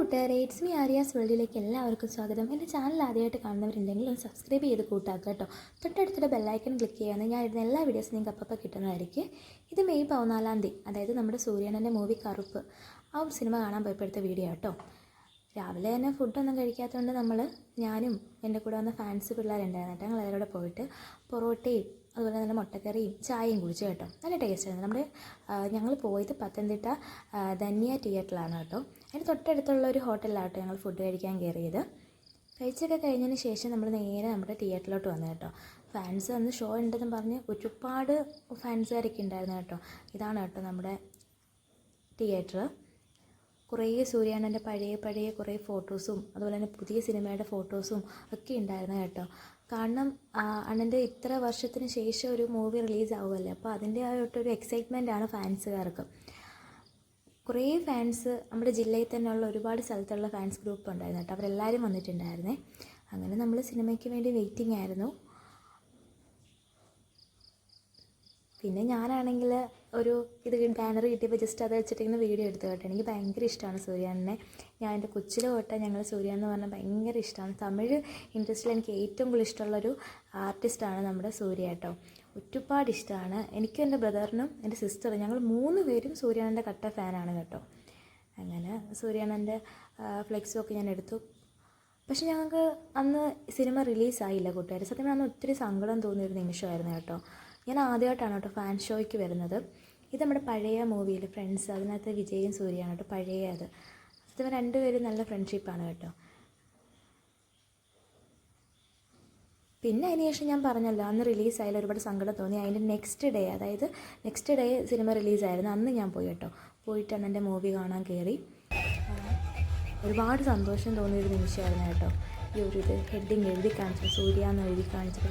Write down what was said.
കൂട്ടുകാരെ, it's me Aryas വേൾഡിലേക്ക് എല്ലാവർക്കും സ്വാഗതം. എൻ്റെ ചാനൽ ആദ്യമായിട്ട് കാണുന്നവരുണ്ടെങ്കിൽ ഒന്ന് സബ്സ്ക്രൈബ് ചെയ്ത് കൂട്ടാക്കുക കേട്ടോ. തൊട്ടടുത്തുള്ള ബെല്ലൈക്കൺ ക്ലിക്ക് ചെയ്യുകയാണെങ്കിൽ ഞാൻ ഇടുന്ന എല്ലാ വീഡിയോസും നിങ്ങൾക്ക് അപ്പം കിട്ടുന്നതായിരിക്കും. ഇത് മെയ് 14 അതായത് നമ്മുടെ സൂര്യനൻ്റെ മൂവി കറുപ്പ് ആ ഒരു സിനിമ കാണാൻ പോയപ്പോഴത്തെ വീഡിയോ കേട്ടോ. രാവിലെ തന്നെ ഫുഡൊന്നും കഴിക്കാത്തതുകൊണ്ട് ഞാനും എൻ്റെ കൂടെ വന്ന ഫാൻസ് പിള്ളേരുണ്ടായിരുന്നു കേട്ടോ. ഞങ്ങൾ അതിലൂടെ പോയിട്ട് പൊറോട്ടയും അതുപോലെ തന്നെ മുട്ടക്കറിയും ചായയും കുടിച്ചു കേട്ടോ. നല്ല ടേസ്റ്റായിരുന്നു. ഞങ്ങൾ പോയത് പത്തനംതിട്ട ധന്യ തിയേറ്ററിലാണ് കേട്ടോ. അതിന് തൊട്ടടുത്തുള്ള ഒരു ഹോട്ടലിലാണ് കേട്ടോ ഞങ്ങൾ ഫുഡ് കഴിക്കാൻ കയറിയത്. കഴിച്ചൊക്കെ കഴിഞ്ഞതിന് ശേഷം നമ്മൾ നേരെ നമ്മുടെ തിയേറ്ററിലോട്ട് വന്നു കേട്ടോ. ഫാൻസ് വന്ന് ഷോ ഉണ്ടെന്ന് പറഞ്ഞ് ഒരുപാട് ഫാൻസുകാരൊക്കെ ഉണ്ടായിരുന്നു കേട്ടോ. ഇതാണ് കേട്ടോ നമ്മുടെ തിയേറ്റർ. കുറേ സൂര്യാനൻ്റെ പഴയ കുറേ ഫോട്ടോസും അതുപോലെ തന്നെ പുതിയ സിനിമയുടെ ഫോട്ടോസും ഒക്കെ ഉണ്ടായിരുന്നു കേട്ടോ. കാരണം അണ്ണൻ്റെ ഇത്ര വർഷത്തിന് ശേഷം ഒരു മൂവി റിലീസാവുമല്ലേ, അപ്പോൾ അതിൻ്റെ ആയിട്ടൊരു എക്സൈറ്റ്മെൻറ്റാണ് ഫാൻസുകാർക്ക്. കുറേ ഫാൻസ് നമ്മുടെ ജില്ലയിൽ തന്നെയുള്ള ഒരുപാട് സ്ഥലത്തുള്ള ഫാൻസ് ഗ്രൂപ്പ് ഉണ്ടായിരുന്നു കേട്ടോ. അവരെല്ലാവരും വന്നിട്ടുണ്ടായിരുന്നേ. അങ്ങനെ നമ്മൾ സിനിമയ്ക്ക് വേണ്ടി വെയിറ്റിംഗ് ആയിരുന്നു. പിന്നെ ഞാനാണെങ്കിൽ ഒരു ബാനർ കിട്ടിയപ്പോൾ ജസ്റ്റ് അത് വെച്ചിട്ട് ഇങ്ങനെ വീഡിയോ എടുത്തു കേട്ടോ. എനിക്ക് ഭയങ്കര ഇഷ്ടമാണ് സൂര്യാനെ. ഞാൻ എൻ്റെ കൊച്ചിലെ തൊട്ട് ഞങ്ങൾ സൂര്യ എന്ന് പറഞ്ഞാൽ ഭയങ്കര ഇഷ്ടമാണ്. തമിഴ് ഇൻഡസ്ട്രിയിൽ എനിക്ക് ഏറ്റവും കൂടുതൽ ഇഷ്ടമുള്ളൊരു ആർട്ടിസ്റ്റാണ് നമ്മുടെ സൂര്യ കേട്ടോ. ഒരുപാട് ഇഷ്ടമാണ്. എനിക്കും എൻ്റെ ബ്രദറിനും എൻ്റെ സിസ്റ്ററും ഞങ്ങൾ 3 പേരും സൂര്യാനൻ്റെ കട്ട ഫാനാണ് കേട്ടോ. അങ്ങനെ സൂര്യാനൻ്റെ ഫ്ലെക്സും ഒക്കെ ഞാൻ എടുത്തു. പക്ഷെ ഞങ്ങൾക്ക് അന്ന് സിനിമ റിലീസായില്ല കൂട്ടുകാർ. സത്യം പറഞ്ഞാൽ ഒത്തിരി സങ്കടം തോന്നിയൊരു നിമിഷമായിരുന്നു കേട്ടോ. ഞാൻ ആദ്യമായിട്ടാണ് കേട്ടോ ഫാൻ ഷോയ്ക്ക് വരുന്നത്. ഇത് നമ്മുടെ പഴയ മൂവിയിൽ ഫ്രണ്ട്സ്, അതിനകത്ത് വിജയും സൂര്യയാണ് കേട്ടോ. പഴയ അത് സത്യം 2 പേരും നല്ല ഫ്രണ്ട്ഷിപ്പാണ് കേട്ടോ. പിന്നെ അതിന് ശേഷം ഞാൻ പറഞ്ഞല്ലോ അന്ന് റിലീസായാലും ഒരുപാട് സങ്കടം തോന്നി. അതിൻ്റെ നെക്സ്റ്റ് ഡേ സിനിമ റിലീസായിരുന്നു. അന്ന് ഞാൻ പോയി കേട്ടോ. പോയിട്ടാണ് എൻ്റെ മൂവി കാണാൻ കയറി. ഒരുപാട് സന്തോഷം തോന്നിയൊരു നിമിഷമായിരുന്നു കേട്ടോ. ഈ ഒരു ഹെഡിങ് എഴുതി കാണിച്ചു, സൂര്യ എന്ന് എഴുതി കാണിച്ചിട്ട്